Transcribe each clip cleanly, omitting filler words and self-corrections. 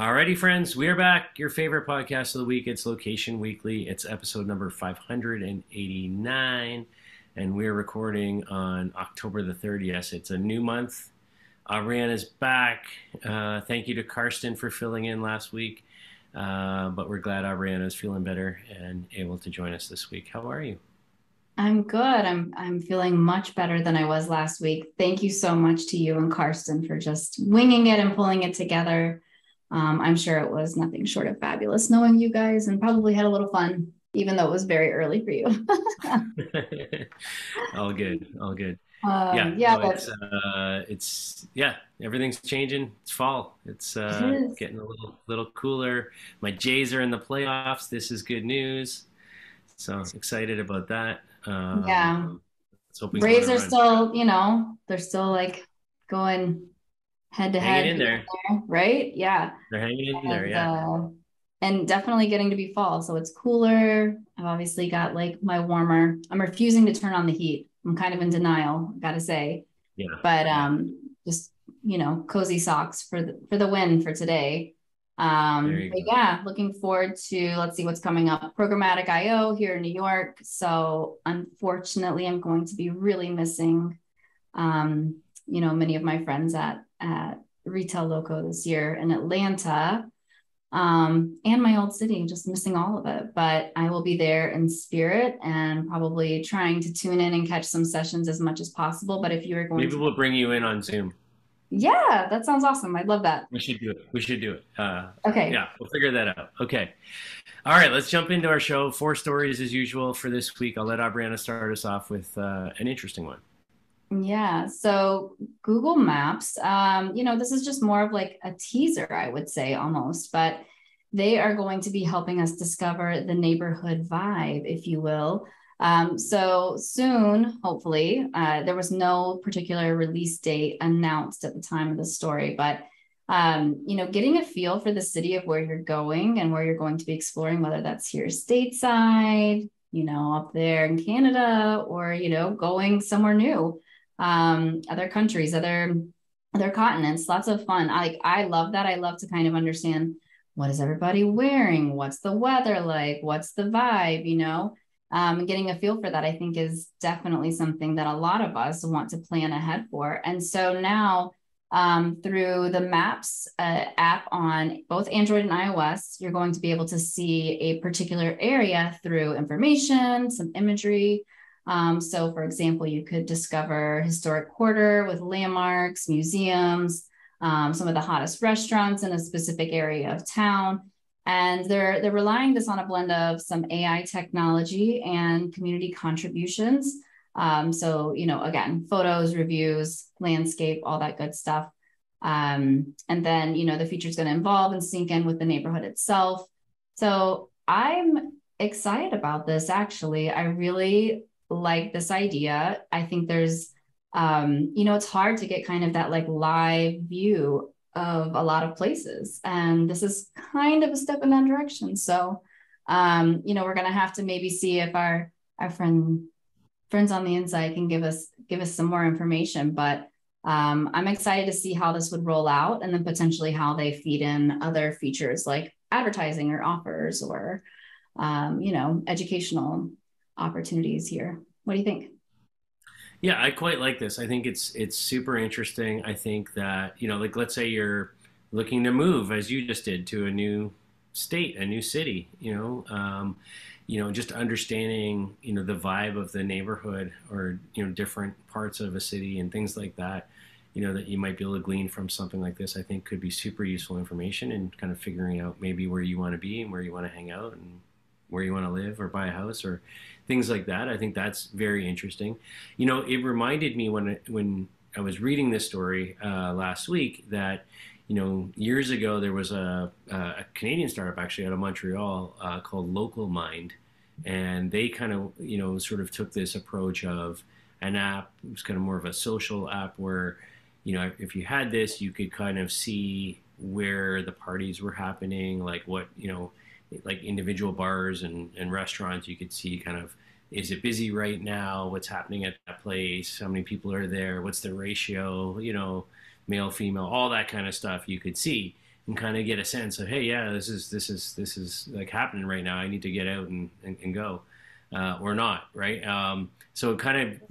Alrighty, friends, we are back. Your favorite podcast of the week. It's Location Weekly. It's episode number 589, and we're recording on October the 30th. It's a new month. Ryan is back. Thank you to Karsten for filling in last week, but we're glad Ariana is feeling better and able to join us this week. How are you? I'm good. I'm feeling much better than I was last week. Thank you so much to you and Karsten for just winging it and pulling it together. I'm sure it was nothing short of fabulous knowing you guys and probably had a little fun, even though it was very early for you. All good, all good. Yeah, Yeah, no, but yeah, everything's changing. It's fall. It's it is. getting a little cooler. My Jays are in the playoffs. This is good news. So excited about that. Yeah. Let's hope we go on Braves a are run. still, they're still like going head to Hanging head in here there. and there, right? Yeah. They're hanging in there. And Yeah. uh and definitely getting to be fall. So it's cooler. I've obviously got like my warmer. I'm refusing to turn on the heat. I'm kind of in denial, gotta say. Yeah. But Yeah. just cozy socks for the win for today. There you But go. yeah, looking forward to, let's see what's coming up. Programmatic IO here in New York. So unfortunately, I'm going to be really missing many of my friends at Retail Loco this year in Atlanta. And my old city, just missing all of it. But I will be there in spirit and probably trying to tune in and catch some sessions as much as possible. But if you are going Maybe to, we'll bring you in on Zoom. yeah, that sounds awesome. I'd love that. We should do it. We should do it. Okay. Yeah, we'll figure that out. Okay. All right, let's jump into our show. Four stories as usual for this week. I'll let Aubriana start us off with an interesting one. Yeah. So Google Maps, this is just more of like a teaser, I would say almost, but they are going to be helping us discover the neighborhood vibe, if you will. So soon, hopefully, there was no particular release date announced at the time of the story, but getting a feel for the city of where you're going and where you're going to be exploring, whether that's here stateside, up there in Canada, or, going somewhere new, other countries, other continents. Lots of fun. I love that. I love to kind of understand what is everybody wearing, what's the weather like, what's the vibe, getting a feel for that, I think, is definitely something that a lot of us want to plan ahead for. And so now, through the Maps app on both Android and iOS, you're going to be able to see a particular area through information, some imagery. So, for example, you could discover historic quarter with landmarks, museums, some of the hottest restaurants in a specific area of town. And they're relying this on a blend of some AI technology and community contributions. So, again, photos, reviews, landscape, all that good stuff. And then, the feature is going to evolve and sync in with the neighborhood itself. So I'm excited about this, actually. I really like this idea. I think there's, it's hard to get kind of that like live view of a lot of places. And this is kind of a step in that direction. So, we're going to have to maybe see if our friends on the inside can give us some more information. But I'm excited to see how this would roll out and then potentially how they feed in other features like advertising or offers or, educational opportunities here. What do you think? Yeah, I quite like this. I think it's super interesting. I think that, like let's say you're looking to move as you just did to a new state, a new city, just understanding, the vibe of the neighborhood or, different parts of a city and things like that, that you might be able to glean from something like this, I think could be super useful information and kind of figuring out maybe where you want to be and where you want to hang out and where you want to live or buy a house or things like that. I think that's very interesting. It reminded me when I was reading this story last week that years ago there was a Canadian startup actually out of Montreal called Local Mind, and they kind of sort of took this approach of an app. It was kind of more of a social app where if you had this, you could kind of see where the parties were happening, like what like individual bars and restaurants. You could see kind of, is it busy right now? What's happening at that place? How many people are there? What's the ratio? Male, female, all that kind of stuff you could see. and kind of get a sense of, hey, yeah, this is like happening right now. I need to get out and go, or not, right? So it kind of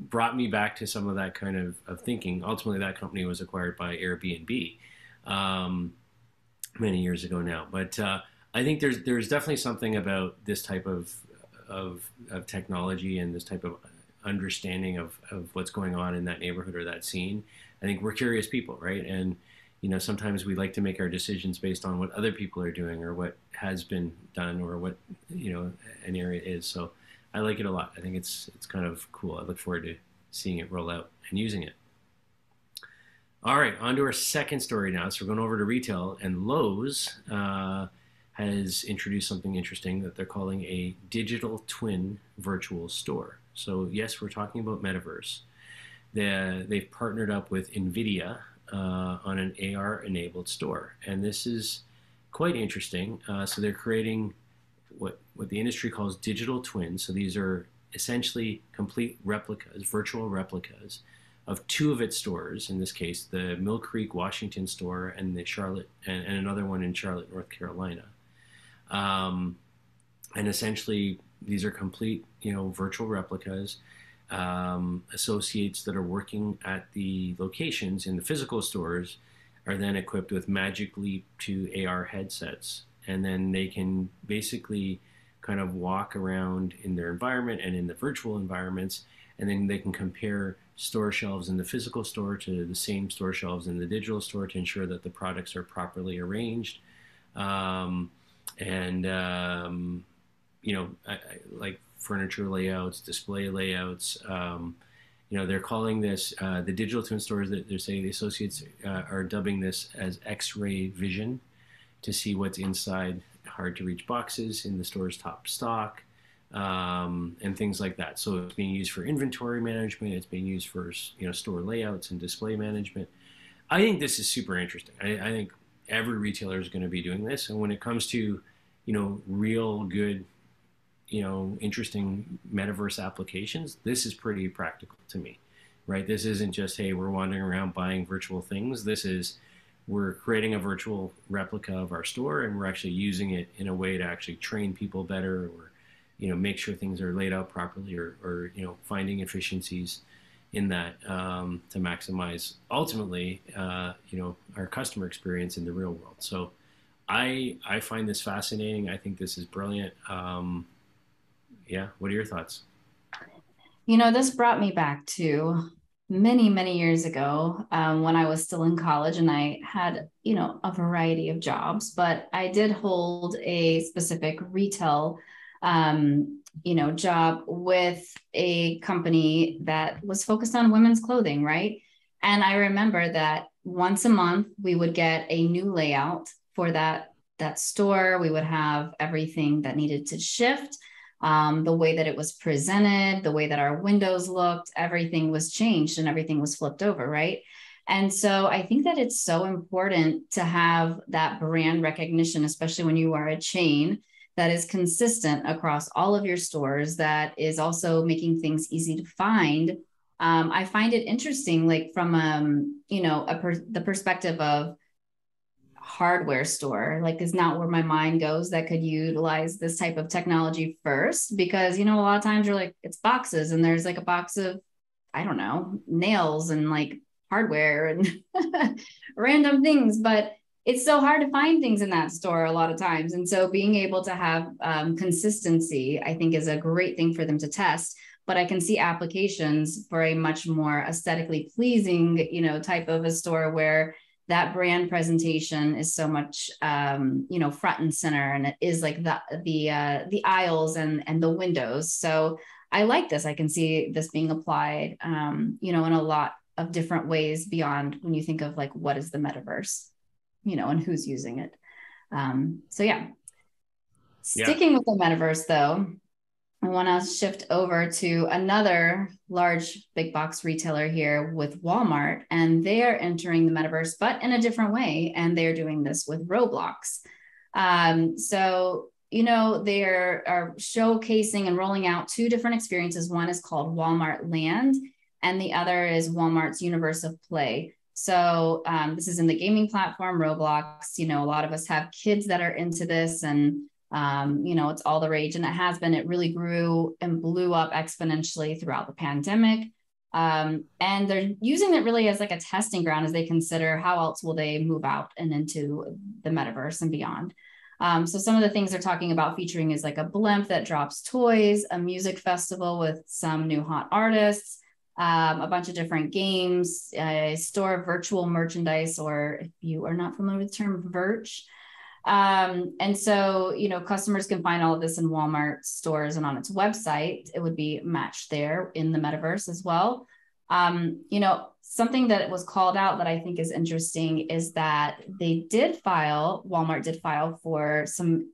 brought me back to some of that kind of thinking. Ultimately, that company was acquired by Airbnb um, many years ago now. But I think there's definitely something about this type of technology and this type of understanding of what's going on in that neighborhood or that scene. I think we're curious people, right? And sometimes we like to make our decisions based on what other people are doing or what has been done or what an area is. So I like it a lot. I think it's kind of cool. I look forward to seeing it roll out and using it. All right, on to our second story now. So we're going over to retail, and Lowe's has introduced something interesting that they're calling a digital twin virtual store. So yes, we're talking about metaverse. They've partnered up with NVIDIA on an AR-enabled store, and this is quite interesting. So they're creating what the industry calls digital twins. So these are essentially complete replicas, virtual replicas of two of its stores. In this case, the Mill Creek, Washington store, and the Charlotte, and another one in Charlotte, North Carolina. And essentially, these are complete, virtual replicas. Associates that are working at the locations in the physical stores are then equipped with Magic Leap to AR headsets, and then they can basically kind of walk around in their environment and in the virtual environments, and then they can compare store shelves in the physical store to the same store shelves in the digital store to ensure that the products are properly arranged. And like furniture layouts, display layouts. They're calling this the digital twin stores that they're saying the associates are dubbing this as X-ray vision to see what's inside hard to reach boxes in the store's top stock, and things like that. So it's being used for inventory management. It's being used for store layouts and display management. I think this is super interesting. I think every retailer is going to be doing this, and when it comes to real good interesting metaverse applications, this is pretty practical to me, right? This isn't just, hey, we're wandering around buying virtual things. This is, we're creating a virtual replica of our store, and we're actually using it in a way to actually train people better, or make sure things are laid out properly, or finding efficiencies in that, to maximize ultimately our customer experience in the real world. So I find this fascinating. I think this is brilliant. Yeah, what are your thoughts? This brought me back to many, many years ago, when I was still in college, and I had, a variety of jobs, but I did hold a specific retail, job with a company that was focused on women's clothing, right? And I remember that once a month we would get a new layout for that store. We would have everything that needed to shift. The way that it was presented, the way that our windows looked, everything was changed and everything was flipped over, right? And so I think that it's so important to have that brand recognition, especially when you are a chain that is consistent across all of your stores, that is also making things easy to find. I find it interesting, like from the perspective of hardware store, like is not where my mind goes, that could utilize this type of technology first, because a lot of times you're like, it's boxes and there's like a box of, I don't know, nails and like hardware and random things, but it's so hard to find things in that store a lot of times. And so being able to have consistency, I think, is a great thing for them to test. But I can see applications for a much more aesthetically pleasing type of a store where that brand presentation is so much front and center, and it is like the aisles and the windows. So I like this. I can see this being applied in a lot of different ways beyond when you think of like, what is the metaverse, and who's using it. So yeah, Yeah. sticking with the metaverse though, I want to shift over to another large big box retailer here with Walmart, and they are entering the metaverse, but in a different way. And they're doing this with Roblox. They are showcasing and rolling out two different experiences. One is called Walmart Land, and the other is Walmart's Universe of Play. So this is in the gaming platform, Roblox. You know, a lot of us have kids that are into this, and you know, it's all the rage, and it has been. It really grew and blew up exponentially throughout the pandemic. And they're using it really as like a testing ground as they consider how else will they move out and into the metaverse and beyond. So some of the things they're talking about featuring is like a blimp that drops toys, a music festival with some new hot artists, a bunch of different games, a store of virtual merchandise, or if you are not familiar with the term, virch. And so, you know, customers can find all of this in Walmart stores and on its website. It would be matched there in the metaverse as well. You know, something that was called out that I think is interesting is that Walmart did file for some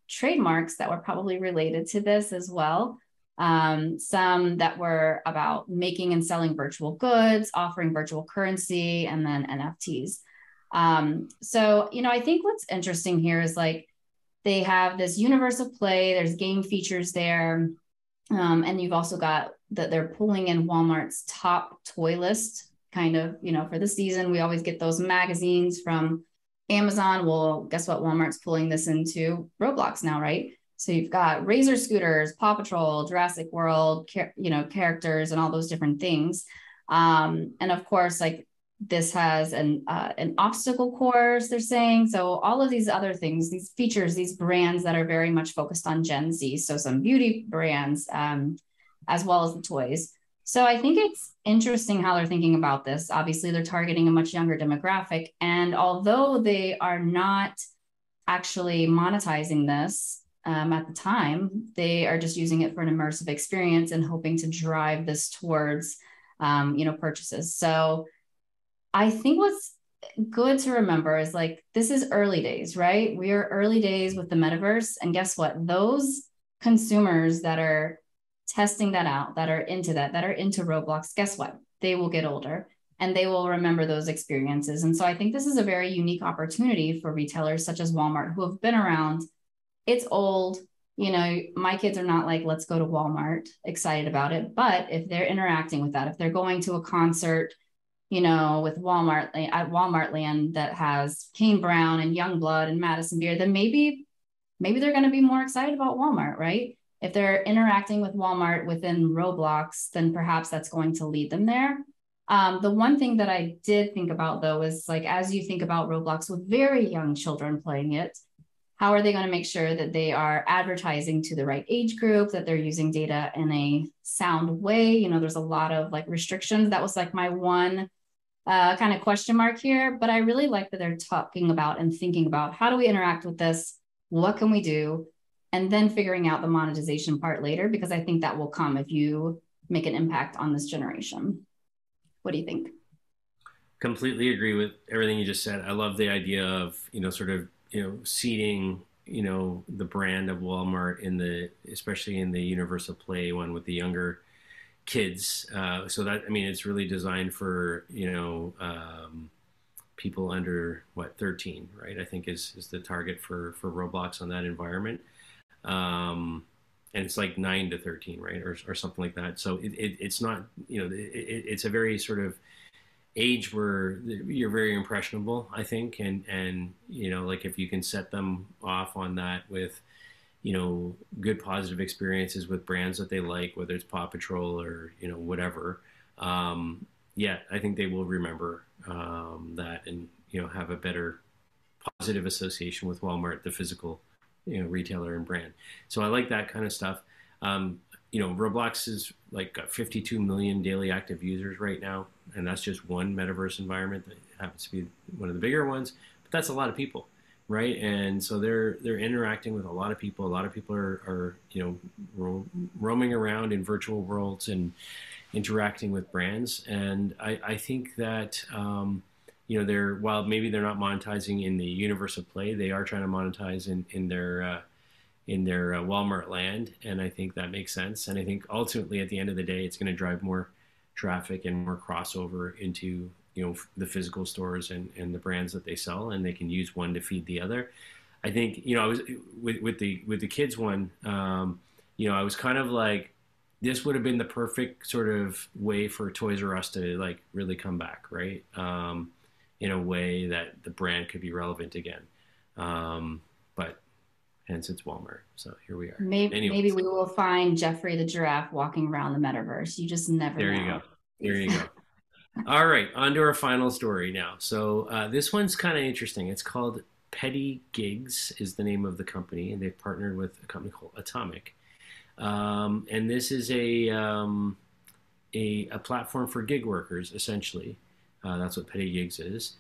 trademarks that were probably related to this as well. Some that were about making and selling virtual goods, offering virtual currency, and then NFTs. So, you know, I think what's interesting here is like they have this universe of play, there's game features there. And you've also got that they're pulling in Walmart's top toy list kind of, you know, for the season. We always get those magazines from Amazon. Well, guess what? Walmart's pulling this into Roblox now, right? So you've got Razor scooters, Paw Patrol, Jurassic World, you know, characters and all those different things. And of course, like this has an obstacle course, they're saying. So all of these other things, these features, these brands that are very much focused on Gen Z. So some beauty brands, as well as the toys. So I think it's interesting how they're thinking about this. Obviously, they're targeting a much younger demographic. And although they are not actually monetizing this at the time, they are just using it for an immersive experience and hoping to drive this towards, you know, purchases. So I think what's good to remember is like, this is early days, right? We are early days with the metaverse. And guess what? Those consumers that are testing that out, that are into that are into Roblox, guess what? They will get older and they will remember those experiences. And so I think this is a very unique opportunity for retailers such as Walmart who have been around. It's old. You know, my kids are not like, let's go to Walmart, excited about it. But if they're interacting with that, if they're going to a concert, you know, with Walmart at Walmart land that has Kane Brown and Youngblood and Madison Beer, then maybe they're going to be more excited about Walmart, right? If they're interacting with Walmart within Roblox, then perhaps that's going to lead them there. The one thing that I did think about though is like, as you think about Roblox with very young children playing it, how are they going to make sure that they are advertising to the right age group, that they're using data in a sound way? You know, there's a lot of like restrictions. That was like my one kind of question mark here, but I really like that they're talking about and thinking about how do we interact with this? What can we do? And then figuring out the monetization part later, because I think that will come if you make an impact on this generation. What do you think? Completely agree with everything you just said. I love the idea of, you know, sort of, you know, seeding, you know, the brand of Walmart in the, especially in the universe of play one with the younger kids. So that, I mean, it's really designed for, you know, people under what, 13, right? I think is the target for Roblox on that environment. And it's like 9 to 13, right? Or something like that. So it's not, you know, it's a very sort of age where you're very impressionable, I think. And, you know, like if you can set them off on that with, you know, good positive experiences with brands that they like, whether it's Paw Patrol or, you know, whatever. Yeah, I think they will remember that and, you know, have a better positive association with Walmart, the physical, you know, retailer and brand. So I like that kind of stuff. You know, Roblox is like got 52 million daily active users right now, and that's just one metaverse environment that happens to be one of the bigger ones. But that's a lot of people, right? And so they're interacting with a lot of people. A lot of people are you know, roaming around in virtual worlds and interacting with brands. And I think that you know, while maybe they're not monetizing in the universe of play, they are trying to monetize in their Walmart land, and I think that makes sense. And I think ultimately, at the end of the day, it's going to drive more traffic and more crossover into, you know, the physical stores and the brands that they sell, and they can use one to feed the other. I think, you know, I was with the kids one, you know, I was kind of like, this would have been the perfect sort of way for Toys R Us to like really come back, right? in a way that the brand could be relevant again. But hence it's Walmart. So here we are. Maybe Anyways, we will find Jeffrey the giraffe walking around the metaverse. You just never there you know. go. There you go. All right, on to our final story now. So this one's kind of interesting. It's called PettyGigs is the name of the company, and they've partnered with a company called Atomic. And this is a platform for gig workers, essentially. That's what PettyGigs is.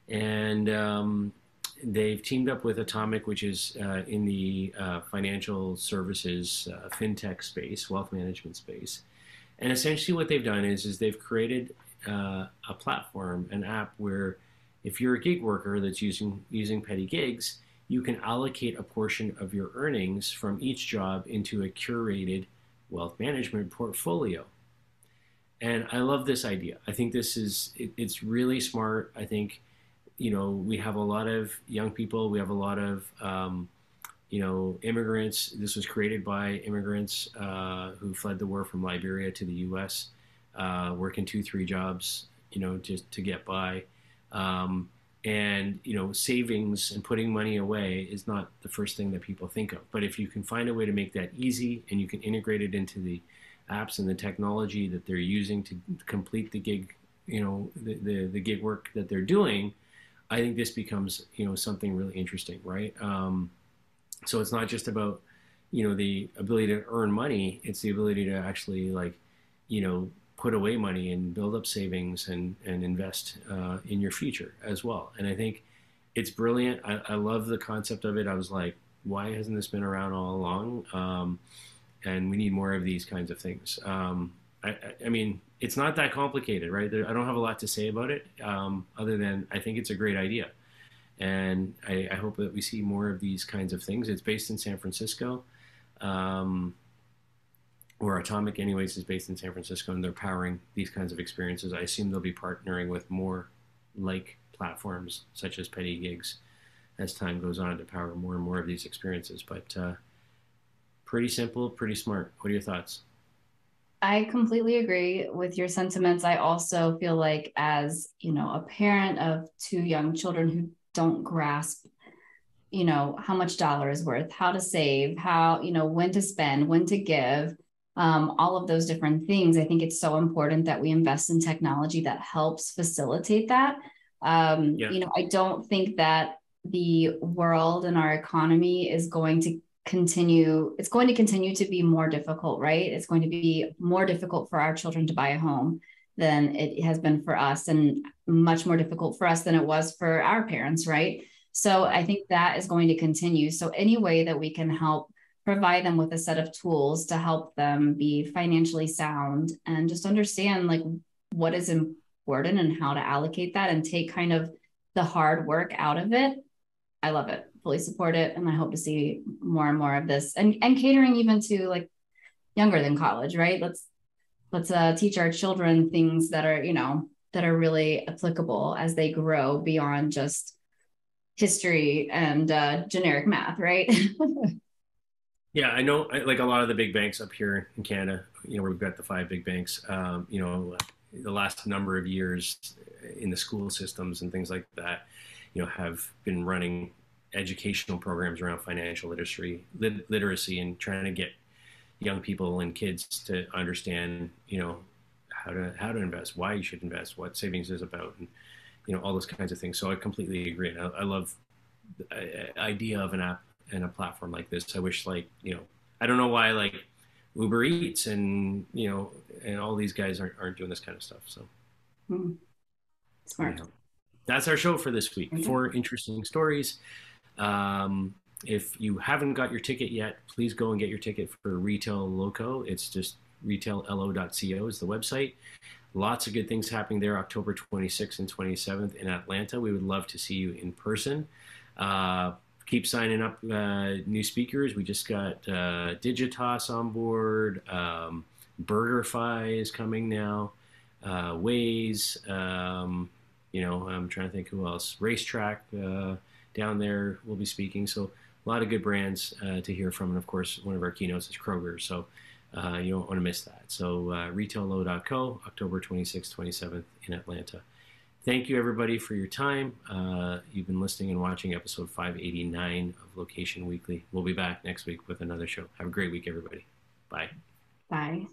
And they've teamed up with Atomic, which is in the financial services, fintech space, wealth management space. And essentially what they've done is they've created a platform, an app where if you're a gig worker that's using PettyGigs, you can allocate a portion of your earnings from each job into a curated wealth management portfolio. And I love this idea. I think it's really smart. I think, we have a lot of young people. We have a lot of, immigrants. This was created by immigrants who fled the war from Liberia to the U.S., working 2-3 jobs, just to get by. And savings and putting money away is not the first thing that people think of. But if you can find a way to make that easy and you can integrate it into the apps and the technology that they're using to complete the gig, the gig work that they're doing, I think this becomes something really interesting, right? So it's not just about the ability to earn money; it's the ability to actually put away money and build up savings and invest in your future as well. And I think it's brilliant. I love the concept of it. I was like, why hasn't this been around all along? And we need more of these kinds of things. I mean, it's not that complicated, right? I don't have a lot to say about it, other than I think it's a great idea. And I hope that we see more of these kinds of things. It's based in San Francisco, or Atomic anyways is based in San Francisco, and they're powering these kinds of experiences. I assume they'll be partnering with more like platforms such as PettyGigs as time goes on to power more and more of these experiences. But pretty simple, pretty smart. What are your thoughts? I completely agree with your sentiments. I also feel like, as a parent of 2 young children who don't grasp, how much dollar is worth, how to save, how, when to spend, when to give, all of those different things. I think it's so important that we invest in technology that helps facilitate that. Yeah. I don't think that the world and our economy is going to continue. It's going to continue to be more difficult, right? It's going to be more difficult for our children to buy a home than it has been for us, and much more difficult for us than it was for our parents, right? So I think that is going to continue. So any way that we can help provide them with a set of tools to help them be financially sound and just understand like what is important and how to allocate that and take kind of the hard work out of it. I love it, fully support it. And I hope to see more and more of this, and catering even to like younger than college, right? Let's teach our children things that are, that are really applicable as they grow beyond just history and generic math, right? Yeah, I know. Like a lot of the big banks up here in Canada, where we've got the 5 big banks. The last number of years in the school systems and things like that, have been running educational programs around financial literacy, and trying to get young people and kids to understand, how to invest, why you should invest, what savings is about, and all those kinds of things. So I completely agree. And I love the idea of an app and a platform like this. I wish, I don't know why, Uber Eats and and all these guys aren't doing this kind of stuff. So Smart. anyhow, that's our show for this week. Okay. 4 interesting stories. If you haven't got your ticket yet, please go and get your ticket for Retail Loco. It's just retaillo.co is the website. Lots of good things happening there, October 26th and 27th in Atlanta. We would love to see you in person. Keep signing up new speakers. We just got Digitas on board. BurgerFi is coming now. Waze. I'm trying to think who else. Racetrack down there will be speaking. So a lot of good brands to hear from. And of course, one of our keynotes is Kroger. So you don't want to miss that. So retaillow.co, October 26th, 27th in Atlanta. thank you everybody for your time. You've been listening and watching episode 589 of Location Weekly. We'll be back next week with another show. Have a great week, everybody. Bye. Bye.